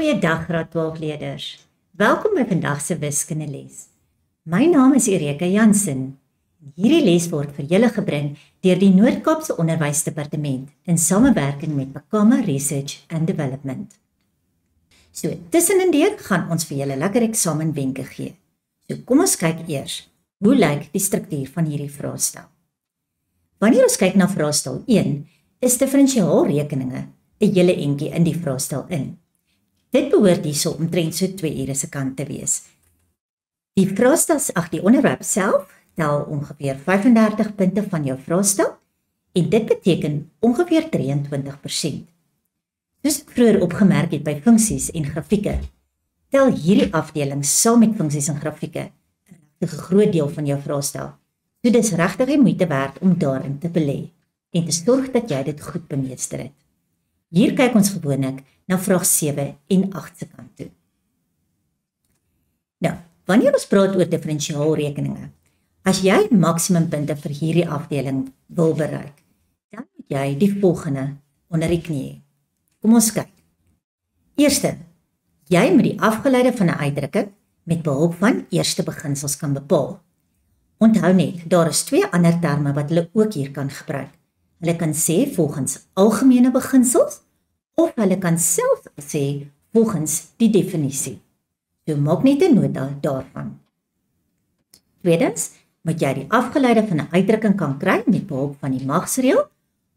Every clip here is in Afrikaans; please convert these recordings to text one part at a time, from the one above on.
Goeiedag graad 12 leerders. Welkom by vandag se wiskundeles. My naam is Erika Jansen. Hierdie les word vir julle gebring deur die Noord-Kaapse Onderwysdepartement in samewerking met Pakama Research and Development. So, tussenindeur gaan ons vir julle lekker eksamenwenke gee. So, kom ons kyk eers, hoe lyk die struktuur van hierdie vraestel? Wanneer ons kyk na vraestel 1, is diferensiaalrekeninge 'n hele entjie in die vraestel in. Dit behoort hierso omtrent so 2 ure se kant te wees. Die die onderwerp self tel ongeveer 35 punte van jou vraestel en dit beteken ongeveer 23%. Soos ek vroeër opgemerk het by funksies en grafieke, tel hierdie afdeling saam met funksies en grafieke 'n groot deel van jou vraestel. So dis regtig die moeite werd om daarin te belê en te sorg dat jy dit goed bemeester het. Hier kyk ons gewoonlik na vraag 7 en 8 se kant toe. Nou, wanneer ons praat oor diferensiaalrekeninge, as jy maksimumpunte vir hierdie afdeling wil bereik, dan moet jy die volgende onder die knie hê. Kom ons kyk. Eerste, jy moet die afgeleide van 'n uitdrukking met behulp van eerste beginsels kan bepaal. Onthou net, daar is 2 ander terme wat hulle ook hier kan gebruik. Hulle kan sê volgens algemene beginsels, of hulle kan self sê volgens die definisie. So maak net 'n nota daarvan. Tweedens, moet jy die afgeleide van 'n uitdrukking kan kry met behulp van die magsreël,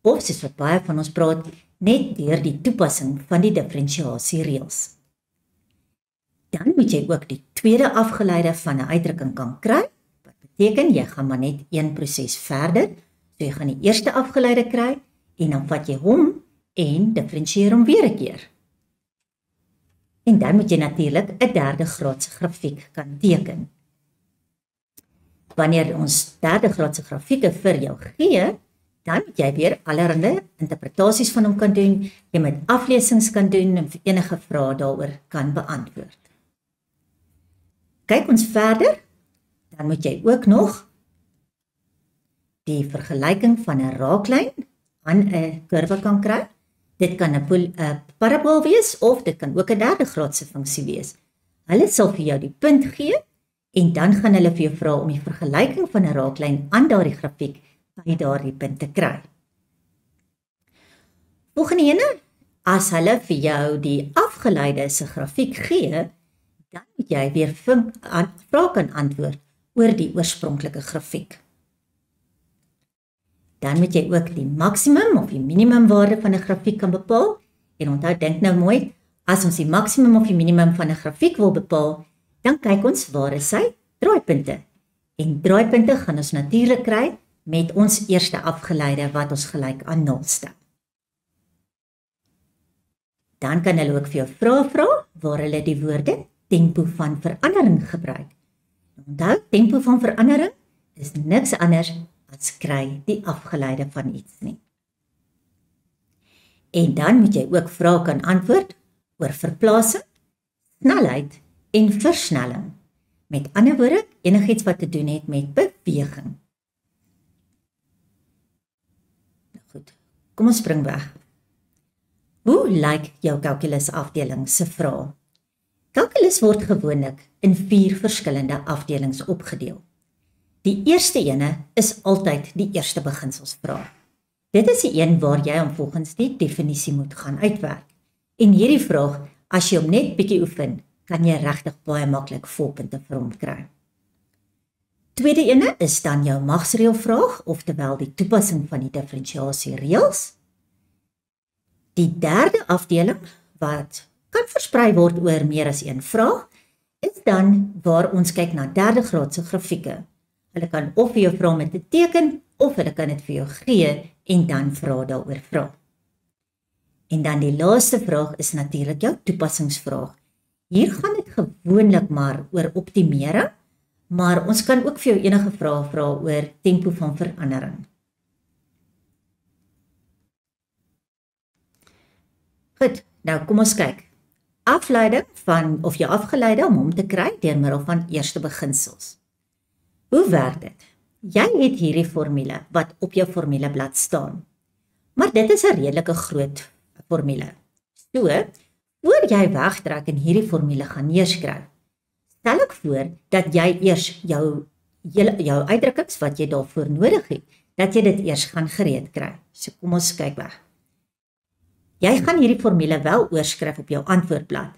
of soos wat baie van ons praat, net deur die toepassing van die diferensiasiereëls. Dan moet jy ook die tweede afgeleide van 'n uitdrukking kan kry, wat beteken jy gaan maar net een proses verder, so jy gaan die eerste afgeleide kry, en dan vat jy hom en diferensieer hom weer 'n keer. En dan moet jy natuurlik 'n derde graadse grafiek kan teken. Wanneer ons derde graadse grafieke vir jou gee, dan moet jy weer allerlei interpretasies van hom kan doen, jy moet aflesings kan doen en enige vrae daaroor kan beantwoord. Kyk ons verder, dan moet jy ook nog die vergelyking van 'n raaklyn aan 'n kurwe kan kry. Dit kan 'n parabool wees of dit kan ook 'n derde graadse funksie wees. Hulle sal vir jou die punt gee en dan gaan hulle vir jou vra om die vergelyking van 'n raaklyn aan daardie grafiek by daardie punt te kry. Volgende ene, as hulle vir jou die afgeleide se grafiek gee, dan moet jy weer vrae kan antwoord oor die oorspronklike grafiek. Dan moet jy ook die maksimum of die minimumwaarde van 'n grafiek kan bepaal. En onthou, dink nou mooi, as ons die maksimum of die minimum van 'n grafiek wil bepaal, dan kyk ons waar is sy draaipunte. En draaipunte gaan ons natuurlik kry met ons eerste afgeleide wat ons gelyk aan 0 stel. Dan kan hulle ook vir jou vrae vra waar hulle die woorde tempo van verandering gebruik. Onthou, tempo van verandering is niks anders as kry die afgeleide van iets nie. En dan moet jy ook vrae kan antwoord oor verplasing, snelheid en versnelling. Met ander woorde, enigiets wat te doen het met beweging. Nou goed, kom ons spring weg. Hoe lyk jou kalkulus afdeling se vrae? Kalkulus word gewoonlik in 4 verskillende afdelings opgedeel. Die eerste ene is altyd die eerste beginselsvraag. Dit is die een waar jy hom volgens die definisie moet gaan uitwerk. En hierdie vraag, as jy hom net bietjie oefen, kan jy regtig baie maklik volpunte vir hom kry. Tweede ene is dan jou magsreëlvraag, oftewel die toepassing van die diferensiasiereëls. Die derde afdeling, wat kan versprei word oor meer as een vraag, is dan waar ons kyk na derde graadse grafieke. Hulle kan of vir jou vra met 'n teken, of hulle kan dit vir jou gee en dan vra daaroor vra. En dan die laaste vraag is natuurlik jou toepassingsvraag. Hier gaan dit gewoonlik maar oor optimering, maar ons kan ook vir jou enige vrae vra oor tempo van verandering. Goed, nou kom ons kyk. Afleiding van, of jou afgeleide om hom te kry deur middel van eerste beginsels. Hoe werk dit? Jy het hierdie formule wat op jou formuleblad staan. Maar dit is 'n redelike groot formule. So, voor jy wegtrek en hierdie formule gaan neerskryf, stel ek voor dat jy eers jou uitdrukkings wat jy daarvoor nodig het, dat jy dit eers gaan gereed kry. So kom ons kyk weg. Jy gaan hierdie formule wel oorskryf op jou antwoordblad,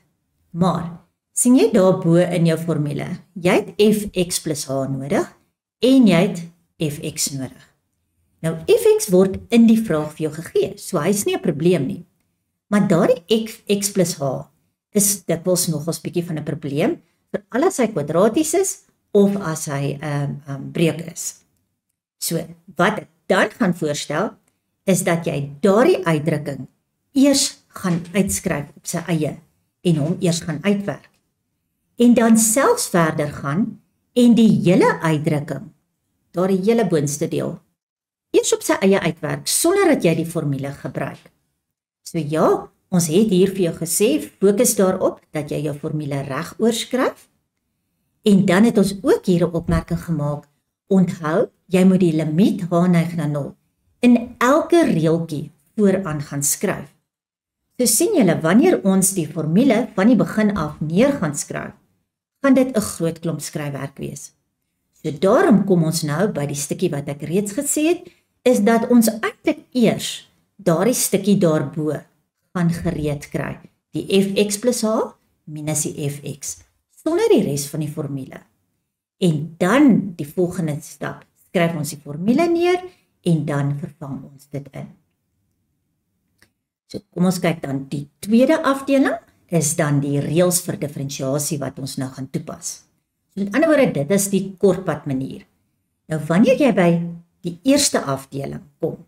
maar sien jy daarbo in jou formule, jy het fx plus h nodig en jy het fx nodig. Nou fx word in die vraag vir jou gegee, so hy is nie 'n probleem nie. Maar daardie x plus h is dikwels nogals bietjie van 'n probleem, veral as hy kwadraties is of as hy breek is. So, wat ek dan gaan voorstel, is dat jy daardie uitdrukking eers gaan uitskryf op sy eie en hom eers gaan uitwerk. En dan selfs verder gaan en die hele uitdrukking, daardie hele boonste deel, eers op sy eie uitwerk, sonder dat jy die formule gebruik. So ja, ons het hier vir jou gesê, fokus daarop, dat jy jou formule reg oorskryf, en dan het ons ook hier 'n opmerking gemaak, onthou, jy moet die limiet h neig na 0 in elke reeltjie vooraan gaan skryf. So sien julle, wanneer ons die formule van die begin af neer gaan skryf, gaan dit 'n groot klomp skryfwerk wees. So daarom kom ons nou by die stukkie wat ek reeds gesê het, is dat ons eintlik eers daardie stukkie daarbo gaan gereed kry. Die fx plus h minus die fx, sonder die res van die formule. En dan die volgende stap, skryf ons die formule neer en dan vervang ons dit in. So kom ons kyk dan, die tweede afdeling is dan die reëls vir diferensiasie wat ons nou gaan toepas. So met ander woorde, dit is die kortpad manier. Nou wanneer jy by die eerste afdeling kom,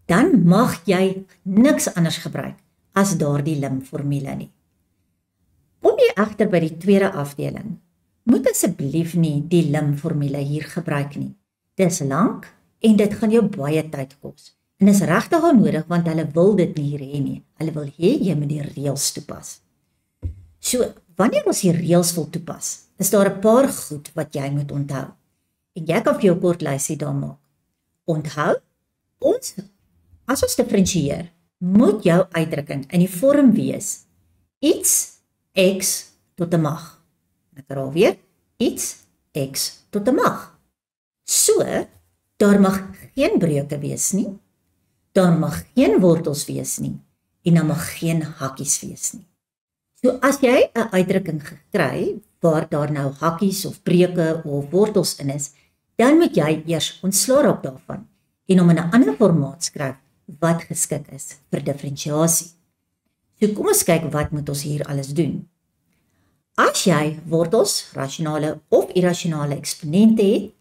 dan mag jy niks anders gebruik as daardie lim-formule nie. Kom jy egter by die tweede afdeling, moet asseblief nie die lim-formule hier gebruik nie. Dit is lank en dit gaan jou baie tyd kos. En is regtig onnodig want hulle wil dit nie hier hê nie. Hulle wil hê jy moet die reëls toepas. So, wanneer ons die reëls wil toepas, is daar 'n paar goed wat jy moet onthou. En jy kan vir jou kort lysie daar maak. Onthou, as ons diferensieer, moet jou uitdrukking in die vorm wees iets x tot 'n mag. Ek herhaal weer, iets x tot 'n mag. So, daar mag geen breuke wees nie, daar mag geen wortels wees nie, en daar mag geen hakkies wees nie. So as jy 'n uitdrukking gekry, waar daar nou hakkies of breuke of wortels in is, dan moet jy eers ontslaa raak daarvan, en om in 'n ander formaat skryf, wat geskik is vir diferensiasie. So kom ons kyk wat moet ons hier alles doen. As jy wortels, rasionale of irrasionale eksponente het,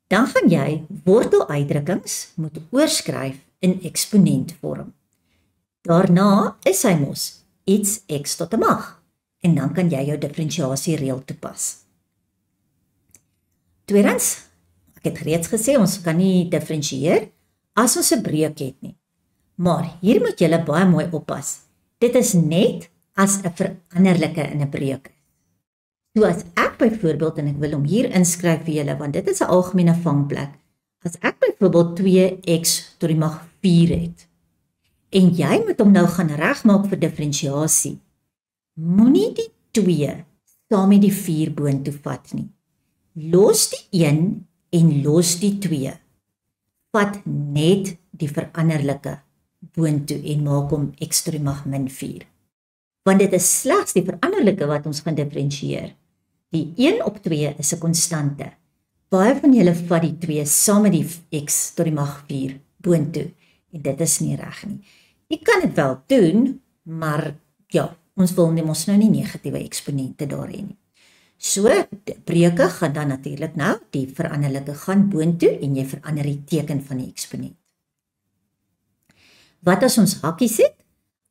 dan gaan jy worteluitdrukkings moet oorskryf in eksponentvorm. Daarna is hy mos iets x tot 'n mag, en dan kan jy jou diferensiasiereël toepas. Tweedens, ek het reeds gesê, ons kan nie diferensieer as ons 'n breuk het nie. Maar hier moet julle baie mooi oppas. Dit is net as 'n veranderlike in 'n breuk is. So as ek byvoorbeeld, en ek wil hom hier inskryf vir julle, want dit is 'n algemene vangplek. As ek byvoorbeeld 2x tot die mag 4 het, en jy moet hom nou gaan regmaak vir diferensiasie, moenie die 2 saam met die 4 boontoe vat nie. Los die 1 en los die 2. Vat net die veranderlike boontoe en maak hom x tot die mag min 4. Want dit is slegs die veranderlike wat ons gaan diferensieer. Die 1 op 2 is 'n konstante. Baie van julle vat die 2 saam met die x tot die mag 4 boontoe, en dit is nie reg nie. Jy kan dit wel doen, maar ja, ons wil mos nou nie negatiewe eksponente daar hê nie. So, die breuke gaan dan natuurlik nou, die veranderlike gaan boontoe en jy verander die teken van die eksponent. Wat as ons hakkies het?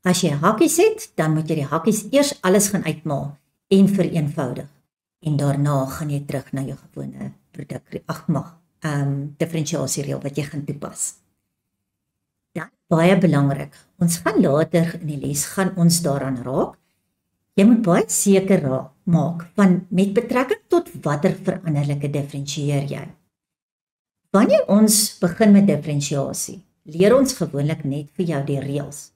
As jy hakkies het, dan moet jy die hakkies eers alles gaan uitmaak en vereenvoudig. En daarna gaan jy terug na jou gewone diferensiasiereël wat jy gaan toepas. Dan baie belangrik, ons gaan later in die les gaan ons daaraan raak. Jy moet baie seker maak van met betrekking tot watter veranderlike diferensieer jy. Wanneer ons begin met diferensiasie, leer ons gewoonlik net vir jou die reëls.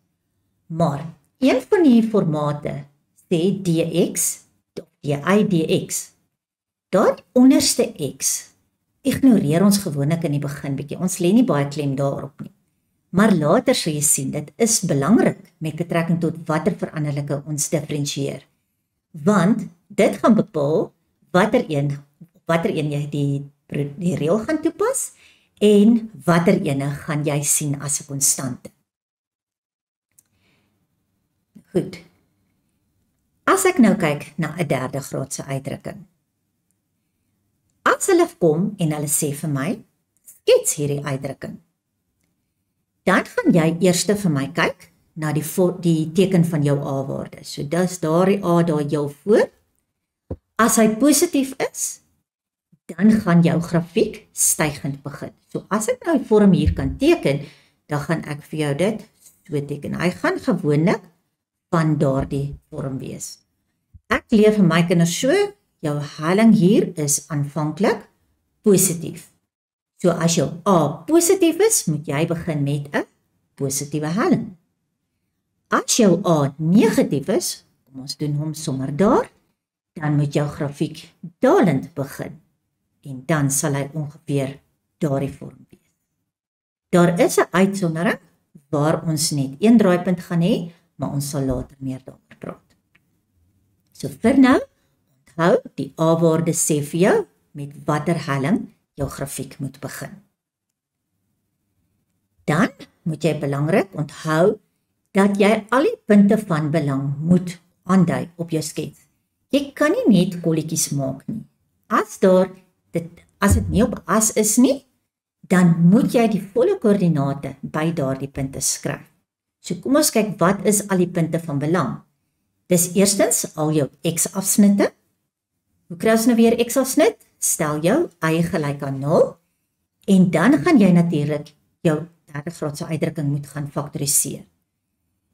Maar een van die formate sê dx of dx. Daar onderste x ignoreer ons gewoonlik in die begin bietjie. Ons lê nie baie klem daarop nie. Maar later sal jy sien, dit is belangrik met betrekking tot watter veranderlike ons diferensieer. Want dit gaan bepaal watter een jy die reël gaan toepas en watter ene gaan jy sien as 'n konstante. Goed. As ek nou kyk na 'n derde graadse uitdrukking. As hulle kom en hulle sê vir my, skets hierdie uitdrukking. Dan gaan jy eers vir my kyk na die teken van jou A-waarde. So dis daardie A daar jou voor. As hy positief is, dan gaan jou grafiek stygend begin. So as ek nou die vorm hier kan teken, dan gaan ek vir jou dit so teken. Hy gaan gewoonlik van daardie vorm wees. Ek leer vir my kinders so, jou helling hier is aanvanklik positief. So as jou A positief is, moet jy begin met 'n positiewe helling. As jou A negatief is, kom ons doen hom sommer daar, dan moet jou grafiek dalend begin en dan sal hy ongeveer daardie vorm wees. Daar is 'n uitsondering waar ons net een draaipunt gaan hê, maar ons sal later meer daaroor praat. So vir nou, onthou die A-waarde sê vir jou met watter helling jou grafiek moet begin. Dan moet jy belangrik onthou dat jy al die punte van belang moet aandui op jou skets. Jy kan nie net kolletjies maak nie. As dit nie op as is nie, dan moet jy die volle koördinate by daardie punte skryf. So kom ons kyk wat is al die punte van belang. Dis eerstens al jou x-afsnitte. Hoe kry ons nou weer x-afsnit? Stel jou y gelyk aan 0 en dan gaan jy natuurlik jou derde graadse uitdrukking moet gaan faktoriseer.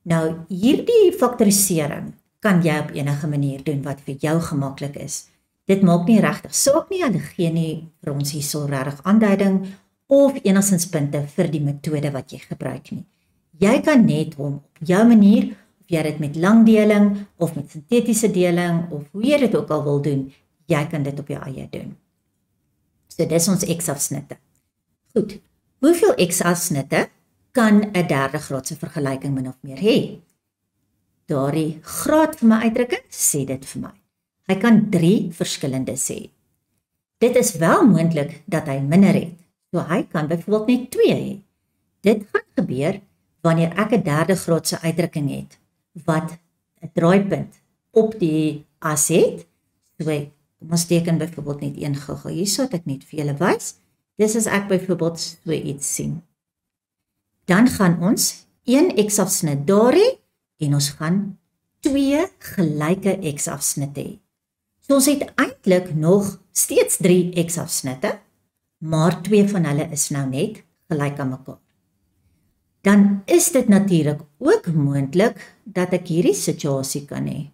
Nou hierdie faktorisering kan jy op enige manier doen wat vir jou gemaklik is. Dit maak nie regtig saak nie, hulle gee nie vir ons hierso regtig aanduiding of enigstens punte vir die metode wat jy gebruik nie. Jy kan net hom op jou manier, of jy dit met langdeling of met sintetiese deling of hoe jy dit ook al wil doen, jy kan dit op jou eie doen. So dis ons x-afsnitte. Goed, hoeveel x-afsnitte kan 'n derde graadse vergelyking min of meer hê? Daardie graad van my uitdrukking sê dit vir my. Hy kan 3 verskillende sê. Dit is wel moontlik dat hy minder het. So hy kan byvoorbeeld net 2 hê. Dit gaan gebeur wanneer ek 'n derde graadse uitdrukking het wat 'n draaipunt op die as het. So kom ons teken byvoorbeeld net een gou-gou hier sodat ek net vir julle wys. Dis as ek byvoorbeeld so iets sien. Dan gaan ons 1 x-afsnit daar hê en ons gaan 2 gelyke x-afsnitte hê. So ons het eintlik nog steeds 3 x-afsnitte, maar 2 van hulle is nou net gelyk aan mekaar. Dan is dit natuurlik ook moontlik dat ek hierdie situasie kan hê.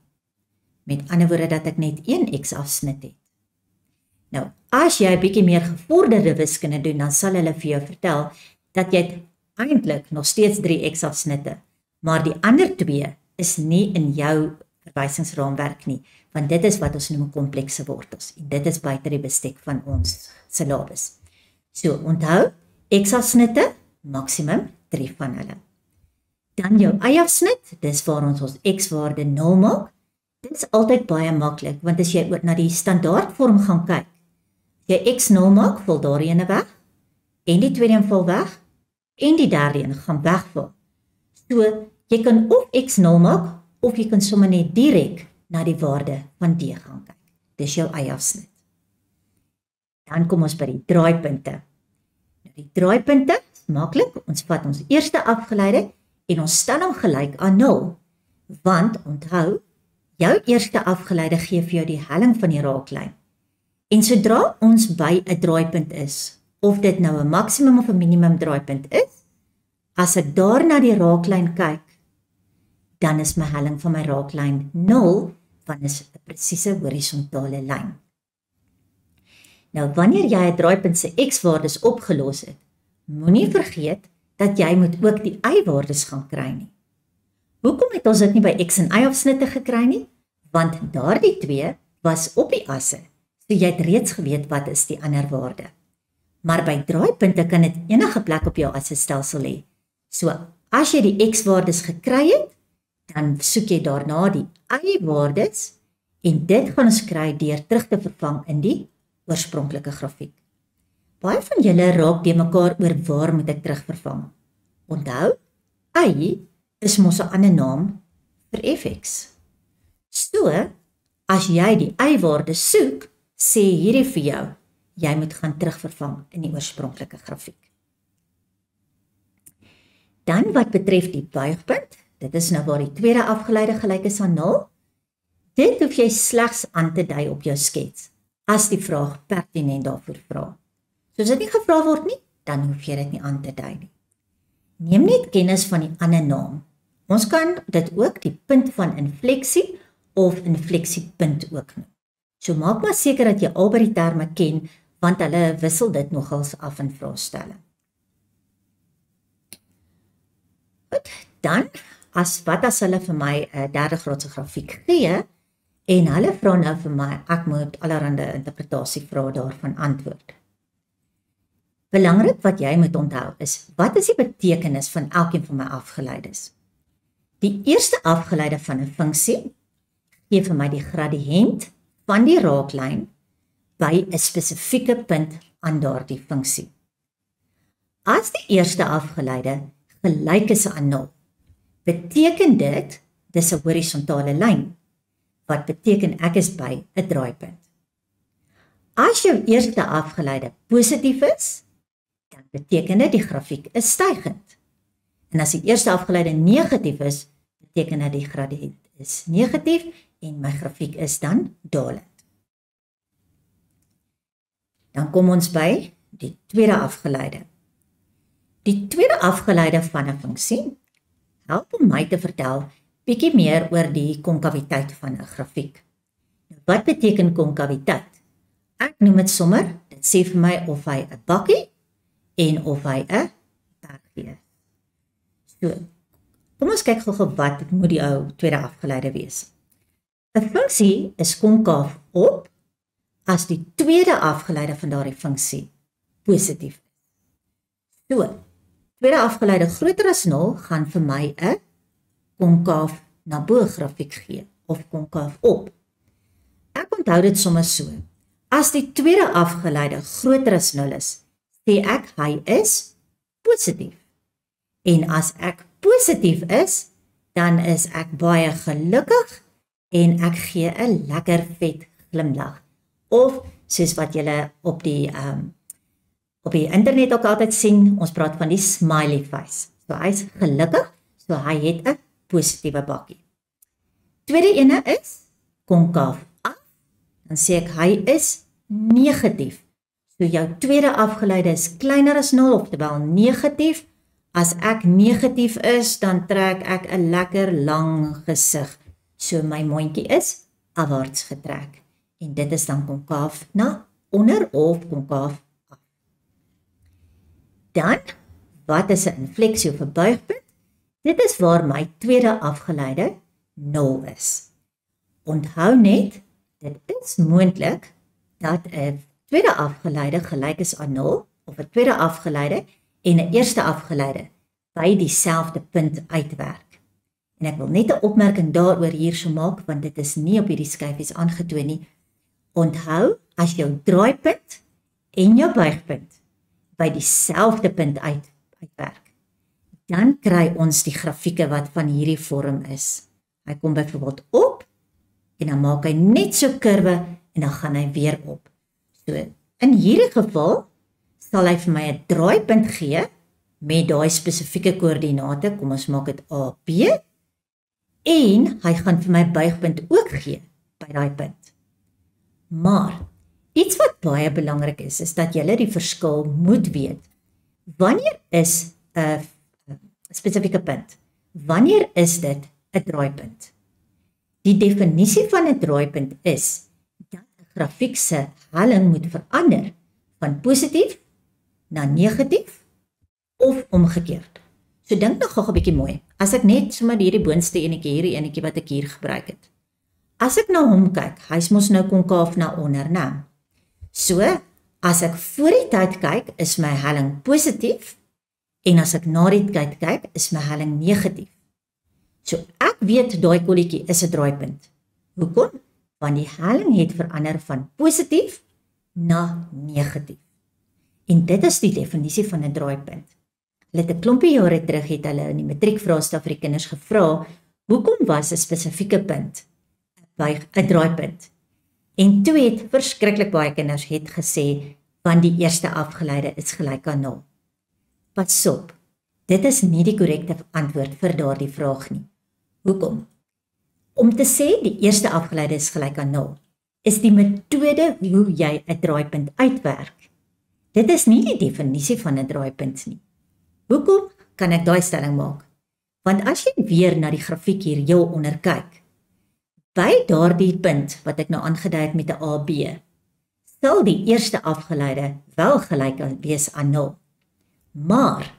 Met ander woorde dat ek net 1 x-afsnit het. Nou, as jy 'n bietjie meer gevorderde wiskunde doen, dan sal hulle vir jou vertel dat jy eintlik nog steeds 3 x-afsnitte, maar die ander 2 is nie in jou verwysingsraamwerk nie, want dit is wat ons noem komplekse wortels en dit is buite die bestek van ons syllabus. So, onthou, x-afsnitte, maksimum 3 van hulle. Dan jou y-afsnit, dis waar ons x-waarde 0 maak. Dit is altyd baie maklik, want as jy na die standaardvorm gaan kyk, as jy x 0 maak, val daar ene weg, en die tweede een val weg, en die derde een gaan wegval. So, jy kan of x 0 maak, of jy kan sommer net direk na die waarde van d gaan kyk. Dis jou y-afsnit. Dan kom ons by die draaipunte. Nou die draaipunte is maklik, ons vat ons eerste afgeleide en ons stel hom gelyk aan 0. Want onthou, jou eerste afgeleide gee vir jou die helling van die raaklyn. En sodra ons by 'n draaipunt is, of dit nou 'n maksimum of 'n minimum draaipunt is, as ek daar na die raaklyn kyk, dan is my helling van my raaklyn 0, want is 'n presiese horisontale lyn. Nou, wanneer jy 'n draaipunt se x-waardes opgelos het, moenie vergeet dat jy moet ook die y-waardes gaan kry nie. Hoekom het ons dit nie by X en Y afsnitte gekry nie? Want daardie twee was op die asse, so jy het reeds geweet wat is die ander waarde. Maar by draaipunte kan dit enige plek op jou assestelsel hê. So, as jy die X-waardes gekry het, dan soek jy daarna die Y-waardes en dit gaan ons kry deur terug te vervang in die oorspronklike grafiek. Baie van julle raak die mekaar oor waar moet ek terugvervang. Onthou, Y is mos 'n ander naam vir fx. So, as jy die Y-waarde soek, sê hierdie vir jou, jy moet gaan terugvervang in die oorspronklike grafiek. Dan wat betref die buigpunt, dit is nou waar die tweede afgeleide gelyk is aan 0, dit hoef jy slegs aan te dui op jou skets, as die vraag pertinent daarvoor vra. So as dit nie gevra word nie, dan hoef jy dit nie aan te dui nie. Neem net kennis van die ander naam. Ons kan dit ook die punt van infleksie of infleksiepunt ook noem. So maak maar seker dat jy albei die terme ken, want hulle wissel dit nogals af in vraestelling. Goed, dan, as hulle vir my 'n derde graadse grafiek gee, en hulle vra nou vir my, ek moet allerhande interpretasievrae daarvan antwoord. Belangrik wat jy moet onthou is, wat is die betekenis van elkeen van my afgeleides? Die eerste afgeleide van 'n funksie gee vir my die gradiënt van die raaklyn by 'n spesifieke punt aan daardie funksie. As die eerste afgeleide gelyk is aan 0, beteken dit dis 'n horisontale lyn, wat beteken ek is by 'n draaipunt. As jou eerste afgeleide positief is, dan beteken dit die grafiek is stygend. En as die eerste afgeleide negatief is, beteken dit die gradiënt is negatief en my grafiek is dan dalend. Dan kom ons by die tweede afgeleide. Die tweede afgeleide van 'n funksie help om my te vertel bietjie meer oor die konkaviteit van 'n grafiek. Nou, wat beteken konkaviteit? Ek noem dit sommer, dit sê vir my of hy 'n bakkie en of hy 'n bergie is. So, kom ons kyk gou wat moet die ou tweede afgeleide wees. 'n Funksie is konkaaf op as die tweede afgeleide van daardie funksie positief is. So, tweede afgeleide groter as 0 gaan vir my 'n konkaaf na bo grafiek gee of konkaaf op. Ek onthou dit sommer so. As die tweede afgeleide groter as 0 is, sê ek hy is positief. En as ek positief is, dan is ek baie gelukkig en ek gee 'n lekker vet glimlag. Of soos wat julle op die internet ook altyd sien, ons praat van die smiley face. So hy is gelukkig, so hy het 'n positiewe bakkie. Tweede ene is konkaaf af, dan sê ek hy is negatief. So jou tweede afgeleide is kleiner as 0, oftewel negatief. As ek negatief is, dan trek ek 'n lekker lang gesig. So my mondjie is afwaarts getrek. En dit is dan konkaaf na onder of konkaaf af. Dan, wat is 'n infleksie of 'n buigpunt? Dit is waar my tweede afgeleide 0 is. Onthou net, dit is moontlik dat 'n tweede afgeleide gelyk is aan 0 of 'n tweede afgeleide en 'n eerste afgeleide by dieselfde punt uitwerk. En ek wil net 'n opmerking daaroor hierso maak, want dit is nie op hierdie skyfies aangetoon nie. Onthou, as jou draaipunt en jou buigpunt by dieselfde punt uitwerk, dan kry ons die grafieke wat van hierdie vorm is. Hy kom byvoorbeeld op, en dan maak hy net so kurwe, en dan gaan hy weer op. So, in hierdie geval, sal hy vir my 'n draaipunt gee, met daai spesifieke koördinate, kom ons maak dit A, B, en hy gaan vir my buigpunt ook gee, by daai punt. Maar, iets wat baie belangrik is dat julle die verskil moet weet. Wanneer is 'n spesifieke punt? Wanneer is dit 'n draaipunt? Die definisie van 'n draaipunt is dat 'n grafiek se helling moet verander van positief na negatief of omgekeerd. So dink nog gou 'n bietjie mooi. As ek net sommer hierdie boonste enetjie, hierdie enetjie wat ek hier gebruik het. As ek na hom kyk, hy's mos nou konkaaf na onder, né? So, as ek voor die tyd kyk, is my helling positief en as ek na die tyd kyk, is my helling negatief. So ek weet daai kolletjie is 'n draaipunt. Hoekom? Want die helling het verander van positief na negatief. En dit is die definisie van 'n draaipunt. Hulle het 'n klompie jare terug het hulle in die matriekvraestel vir die kinders gevra, hoekom was 'n spesifieke punt 'n draaipunt? En toe het verskriklik baie kinders het gesê, want die eerste afgeleide is gelyk aan 0. Pas op, dit is nie die korrekte antwoord vir daardie vraag nie. Hoekom? Om te sê die eerste afgeleide is gelyk aan 0, is die metode hoe jy 'n draaipunt uitwerk. Dit is nie die definisie van 'n draaipunt nie. Hoekom kan ek daai stelling maak? Want as jy weer na die grafiek hier heel onder kyk, by daardie punt wat ek nou aangedui het met 'n AB, sal die eerste afgeleide wel gelyk wees aan 0. Maar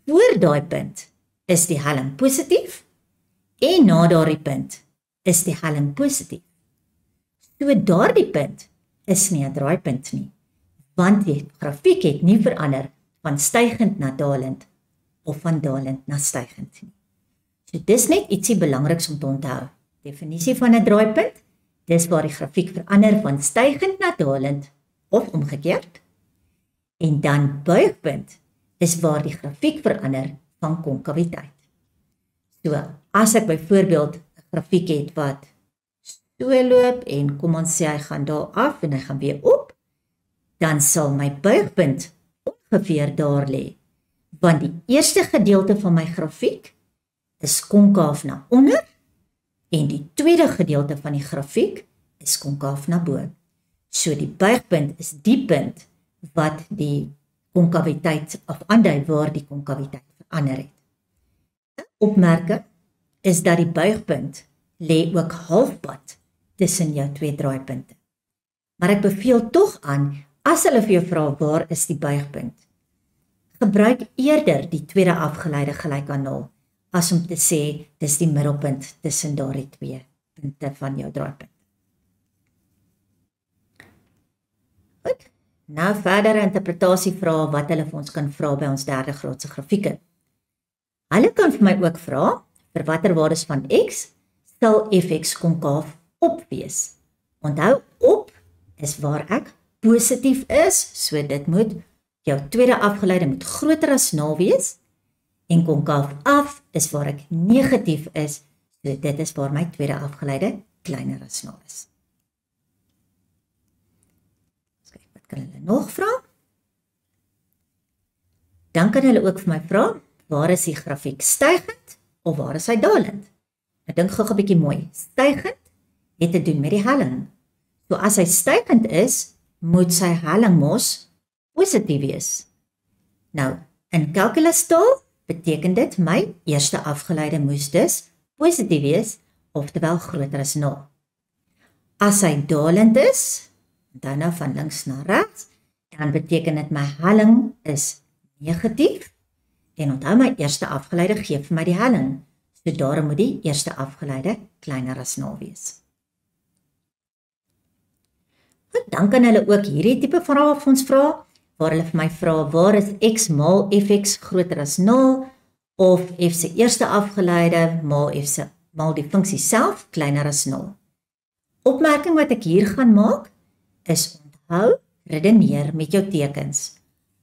voor daai punt is die helling positief en na daardie punt is die helling positief. So daardie punt is nie 'n draaipunt nie, want die grafiek het nie verander van stygend na dalend of van dalend na stygend nie. So dis net ietsie belangriks om te onthou. Definisie van 'n draaipunt, dis waar die grafiek verander van stygend na dalend of omgekeerd. En dan buigpunt is waar die grafiek verander van konkaviteit. So as ek byvoorbeeld 'n grafiek het wat so loop en kom ons sê hy gaan daar af en hy gaan weer op, dan sal my buigpunt ongeveer daar lê, want die eerste gedeelte van my grafiek is konkaaf na onder en die tweede gedeelte van die grafiek is konkaaf na bo. So die buigpunt is die punt wat die konkaviteit of aandui waar die konkaviteit verander het. 'n Opmerking is dat die buigpunt lê ook halfpad tussen jou twee draaipunte. Maar ek beveel tog aan, as hulle vir jou vra waar is die buigpunt, gebruik eerder die tweede afgeleide gelyk aan 0, as om te sê dis die middelpunt tussen daardie twee punte van jou draaipunt. Goed, nou verdere interpretasievrae wat hulle vir ons kan vra by ons derde graadse grafieke. Hulle kan vir my ook vra, vir watter waardes van x sal fx konkaaf op wees. Onthou, op is waar ek positief is, so dit moet, jou tweede afgeleide moet groter as 0 wees, en konkaaf af is waar ek negatief is, so dit is waar my tweede afgeleide kleiner as 0 is. Kyk, wat kan hulle nog vra? Dan kan hulle ook vir my vra, waar is die grafiek stygend of waar is hy dalend? Ek dink gou 'n bietjie mooi. Stygend het te doen met die helling. So as hy stygend is, moet sy helling mos positief wees. Nou, in kalkulustaal beteken dit my eerste afgeleide moes dus positief wees, oftewel groter as 0. As hy dalend is, dan nou van links na regs, dan beteken dit my helling is negatief, en onthou my eerste afgeleide gee vir my die helling, so daarom moet die eerste afgeleide kleiner as 0 wees. Goed, dan kan hulle ook hierdie tipe vrae vir ons vra, waar hulle vir my vra, waar is x maal fx groter as 0, of f se eerste afgeleide maal f se maal die funksie self kleiner as 0. Opmerking wat ek hier gaan maak, is onthou, redeneer met jou tekens.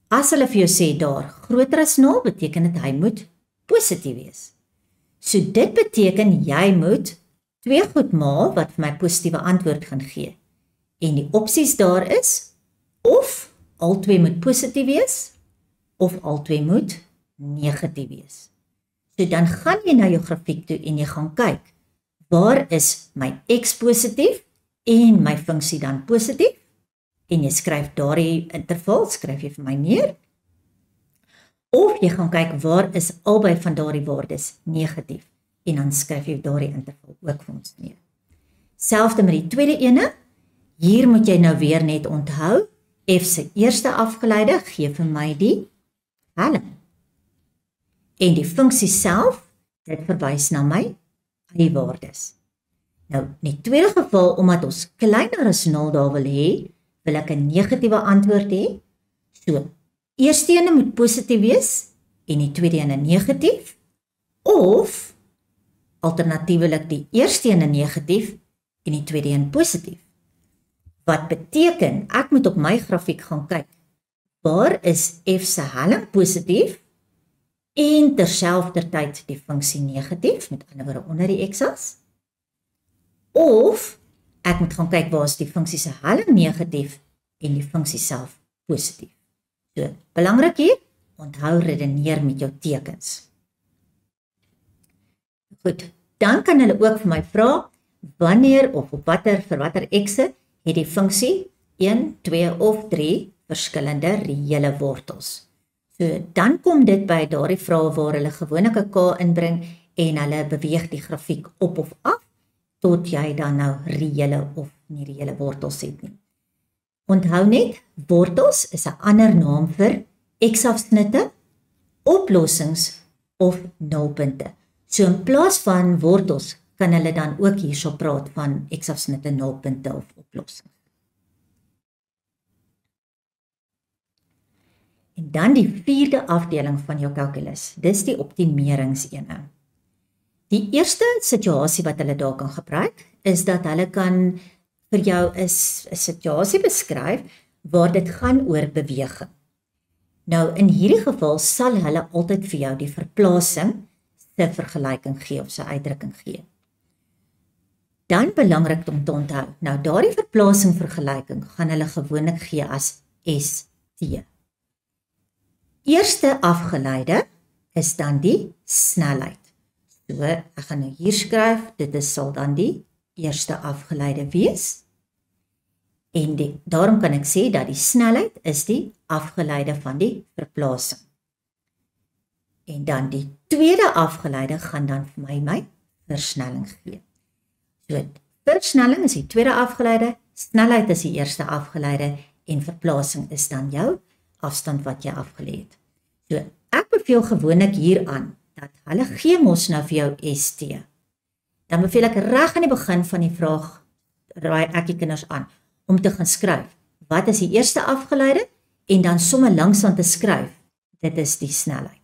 As hulle vir jou sê daar, groter as 0, beteken dit hy moet positief wees. So dit beteken jy moet 2 goed maal wat vir my positiewe antwoord gaan gee. En die opsies daar is, of al twee moet positief wees, of al twee moet negatief wees. So dan gaan jy na jou grafiek toe en jy gaan kyk, waar is my x positief en my funksie dan positief? En jy skryf daardie interval, skryf jy vir my neer. Of jy gaan kyk, waar is albei van daardie waardes negatief? En dan skryf jy daardie interval ook vir ons neer. Selfde met die tweede ene, hier moet jy nou weer net onthou, f se eerste afgeleide gee vir my die helling. En die funksie self, dit verwys na my y-waardes. Nou, in die tweede geval, omdat ons kleiner as 0 daar wil hê, wil ek 'n negatiewe antwoord hê. So, eerste ene moet positief wees en die tweede ene negatief, of alternatiefelik die eerste ene negatief en die tweede een positief. Wat beteken, ek moet op my grafiek gaan kyk, waar is f se helling positief en terselfdertyd die funksie negatief, met ander woorde onder die x-as, of ek moet gaan kyk waar is die funksie se helling negatief en die funksie self positief. So, belangrik hier, onthou redeneer met jou tekens. Goed, dan kan hulle ook vir my vra, wanneer of op vir watter x'e het die funksie 1, 2 of 3 verskillende reële wortels. So, dan kom dit by daardie vrae waar hulle gewoonlik 'n k inbring en hulle beweeg die grafiek op of af, tot jy dan nou reële of nie reële wortels het nie. Onthou net, wortels is 'n ander naam vir x-afsnitte, oplossings of nulpunte. So in plaas van wortels kan hulle dan ook hierso praat van x-afsnitte, nulpunte of oplossings. En dan die vierde afdeling van jou kalkulus, dis die optimeringsene. Die eerste situasie wat hulle daar kan gebruik, is dat hulle kan vir jou 'n situasie beskryf waar dit gaan oor beweging. Nou, in hierdie geval sal hulle altyd vir jou die verplasing se vergelyking gee of se uitdrukking gee. Dan belangrik om te onthou, nou daardie verplasing vergelyking gaan hulle gewoonlik gee as ST. Eerste afgeleide is dan die snelheid. So, ek gaan nou hier skryf, dit sal dan die eerste afgeleide wees. En daarom kan ek sê dat die snelheid is die afgeleide van die verplasing. En dan die tweede afgeleide gaan dan vir my versnelling gee. So, versnelling is die tweede afgeleide, snelheid is die eerste afgeleide en verplasing is dan jou afstand wat jy afgelê het. So, ek beveel gewoonlik hier aan dat hulle gee mos nou vir jou ST. Dan beveel ek reg aan die begin van die vraag, raai ek die kinders aan, om te gaan skryf, wat is die eerste afgeleide, en dan somme langsaan te skryf, dit is die snelheid.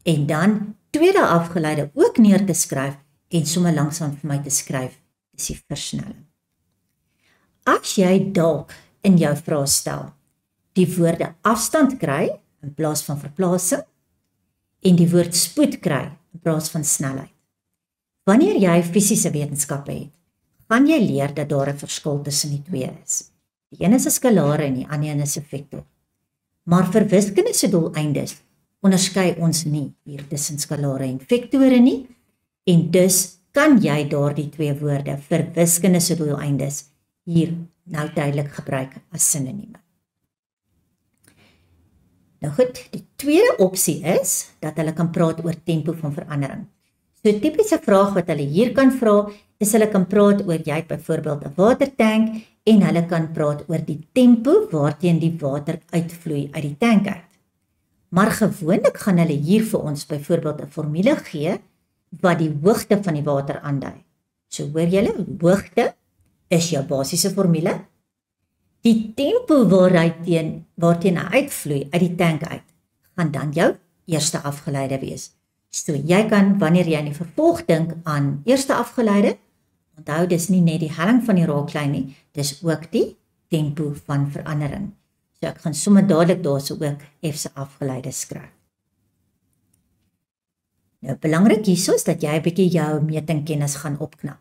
En dan tweede afgeleide ook neer te skryf, en somme langsaan vir my te skryf, is die versnelling. As jy dalk in jou vraestel die woorde afstand kry, in plaas van verplasing, en die woord spoed kry, in plaas van snelheid. Wanneer jy fisiese wetenskappe het, gaan jy leer dat daar 'n verskil tussen die twee is. Die een is 'n skalaar en die ander een is 'n vektor. Maar vir wiskunde se doeleindes onderskei ons nie hier tussen skalare en vektore nie, en dus kan jy daardie twee woorde vir wiskunde se doeleindes hier nou duidelik gebruik as sinonieme. Nou goed, die tweede opsie is dat hulle kan praat oor tempo van verandering. So 'n tipiese vraag wat hulle hier kan vra, is hulle kan praat oor jy het byvoorbeeld 'n watertank en hulle kan praat oor die tempo waarteen die water uitvloei uit die tank uit. Maar gewoonlik gaan hulle hier vir ons byvoorbeeld 'n formule gee wat die hoogte van die water aandui. So hoor julle, hoogte is jou basiese formule. Die tempo waarteen hy uitvloei uit die tank uit, gaan dan jou eerste afgeleide wees. So jy kan, wanneer jy in die vervolg dink aan eerste afgeleide, onthou dis nie net die helling van die raaklyn nie, dis ook die tempo van verandering. So ek gaan sommer dadelik daarso ook F se afgeleide skryf. Nou belangrik hierso is dat jy 'n bietjie jou metingkennis gaan opknap.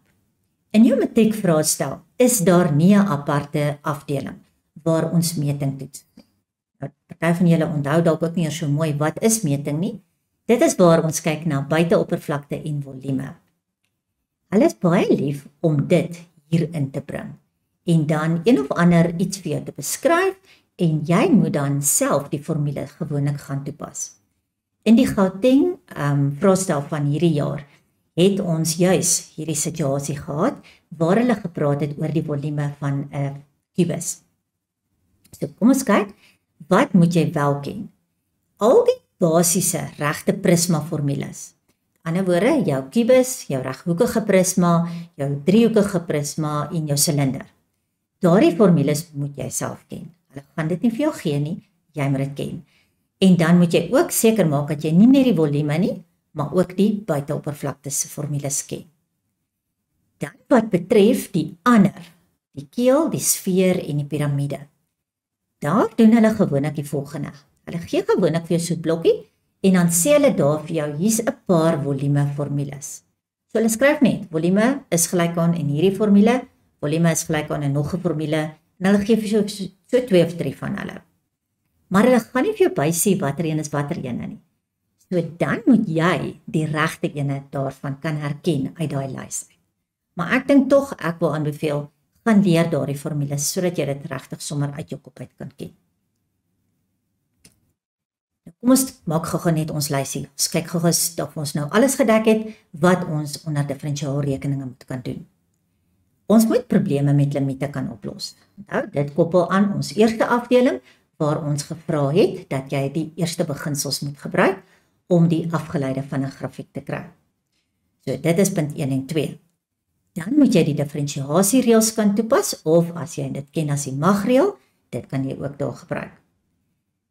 In jou matriekvraestel is daar nie 'n aparte afdeling waar ons meting toets nie. Nou, party van julle onthou dalk ook nie so mooi wat is meting nie. Dit is waar ons kyk na buiteoppervlakte en volume. Hulle is baie lief om dit hierin te bring en dan een of ander iets vir jou te beskryf en jy moet dan self die formule gewoonlik gaan toepas. In die Gauteng vraestel van hierdie jaar het ons juis hierdie situasie gehad waar hulle gepraat het oor die volume van 'n kubus. So kom ons kyk, wat moet jy wel ken? Al die basiese regte prisma formules. Aan die ander woorde, jou kubus, jou reghoekige prisma, jou driehoekige prisma en jou silinder. Daardie formules moet jy self ken. Hulle gaan dit nie vir jou gee nie, jy moet dit ken. En dan moet jy ook seker maak dat jy nie net die volume nie, maar ook die buiteoppervlakte se formules ken. Dan wat betref die ander, die keel, die sfeer en die piramide. Daar doen hulle gewoonlik die volgende. Hulle gee gewoonlik vir jou so 'n blokkie en dan sê hulle daar vir jou, hier's 'n paar volume formules. So hulle skryf net, volume is gelyk aan en hierdie formule, volume is gelyk aan en nog 'n formule, en hulle gee vir jou so 2 of 3 van hulle. Maar hulle gaan nie vir jou bysê watter een is watter ene nie. So dan moet jy die regte ene daarvan kan herken uit daai lys uit. Maar ek dink tog ek wil aanbeveel, gaan leer daardie formules sodat jy dit regtig sommer uit jou kop uit kan ken. Nou, kom ons maak gou net ons lysie. Ons kyk gou of ons nou alles gedek het wat ons onder diferensiaalrekeninge moet kan doen. Ons moet probleme met limiete kan oplos. Nou, dit koppel aan ons eerste afdeling waar ons gevra het dat jy die eerste beginsels moet gebruik om die afgeleide van 'n grafiek te kry. So dit is punt 1 en 2. Dan moet jy die diferensiasiereëls kan toepas of as jy dit ken as die magreël, dit kan jy ook daar gebruik.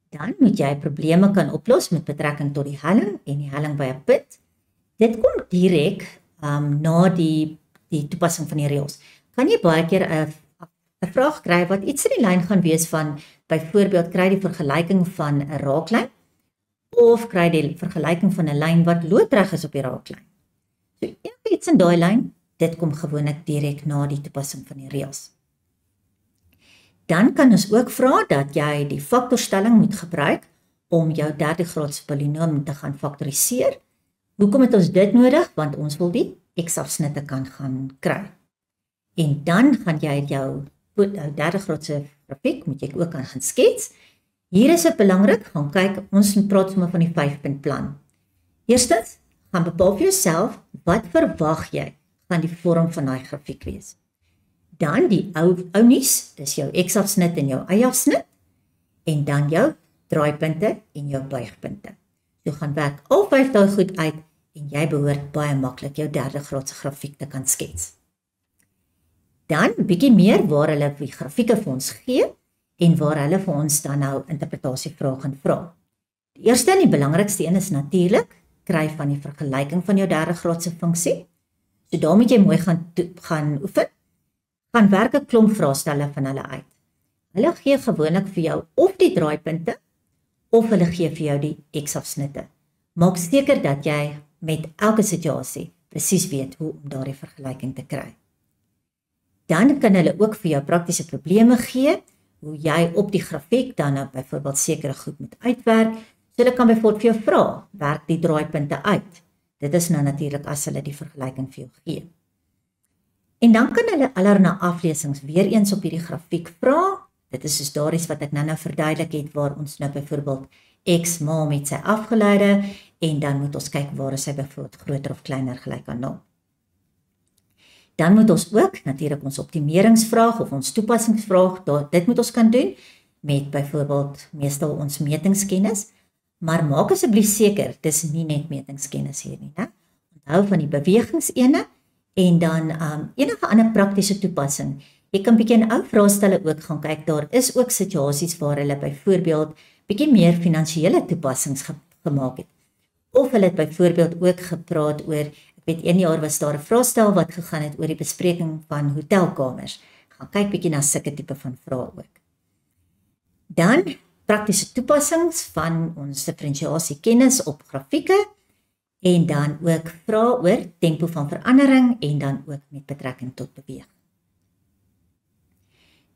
Dan moet jy probleme kan oplos met betrekking tot die helling en die helling by 'n punt. Dit kom direk na die toepassing van die reëls. Kan jy baie keer 'n vraag kry wat iets in die lyn gaan wees van byvoorbeeld kry die vergelyking van 'n raaklyn of kry die vergelyking van 'n lyn wat loodreg is op die raaklyn. So iets in daai lyn, dit kom gewoonlik direk na die toepassing van die reëls. Dan kan ons ook vra dat jy die faktorstelling moet gebruik om jou derde graadse polinoom te gaan faktoriseer. Hoekom het ons dit nodig? Want ons wil die x-afsnitte kan gaan kry. En dan gaan jy jou derde graadse grafiek moet jy ook kan gaan skets. Hier is dit belangrik, gaan kyk, ons praat sommer van die 5-punt plan. Eerstens, gaan bepaal vir jouself, wat verwag jy gaan die vorm van daai grafiek wees. Dan die ou nuus, dis jou x-afsnit en jou y-afsnit, en dan jou draaipunte en jou buigpunte. So gaan werk al 5 daai goed uit, en jy behoort baie maklik jou derde graadse grafiek te kan skets. Dan 'n bietjie meer waar hulle die grafieke vir ons gee, en waar hulle vir ons dan nou interpretasievrae gaan vra. Die eerste en die belangrikste een is natuurlik, kry van die vergelyking van jou derde graadse funksie. So daar moet jy mooi gaan oefen, gaan werk 'n klomp vraestelle van hulle uit. Hulle gee gewoonlik vir jou of die draaipunte, of hulle gee vir jou die x-afsnitte. Maak seker dat jy met elke situasie presies weet hoe om daardie vergelyking te kry. Dan kan hulle ook vir jou praktiese probleme gee, hoe jy op die grafiek dan nou byvoorbeeld sekere goed moet uitwerk. So hulle kan byvoorbeeld vir jou vra, werk die draaipunte uit. Dit is nou natuurlik as hulle die vergelyking vir jou gee. En dan kan hulle allerlei aflesings weer eens op hierdie grafiek vra. Dit is soos daardie wat ek nou verduidelik het, waar ons nou byvoorbeeld x maal met sy afgeleide, en dan moet ons kyk waar is hy byvoorbeeld groter of kleiner gelyk aan 0. Dan moet ons ook natuurlik ons optimeringsvraag of ons toepassingsvraag, dit moet ons kan doen met byvoorbeeld meestal ons metingskennis, maar maak asseblief seker, dis nie net metingskennis hier nie, né? Onthou van die bewegingsene en dan enige ander praktiese toepassing. Jy kan bietjie in ou vraestelle ook gaan kyk, daar is ook situasies waar hulle byvoorbeeld bietjie meer finansiële toepassings gemaak het. Of hulle het byvoorbeeld ook gepraat oor, ek weet 1 jaar was daar 'n vraestel wat gegaan het oor die bespreking van hotelkamers. Gaan kyk bietjie na sulke tipe van vrae ook. Dan praktiese toepassings van ons diferensiasiekennis op grafieke en dan ook vrae oor tempo van verandering en dan ook met betrekking tot beweging.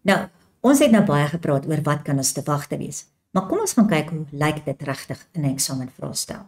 Nou, ons het nou baie gepraat oor wat kan ons te wagte wees, maar kom ons gaan kyk hoe lyk dit regtig in 'n eksamenvraestel.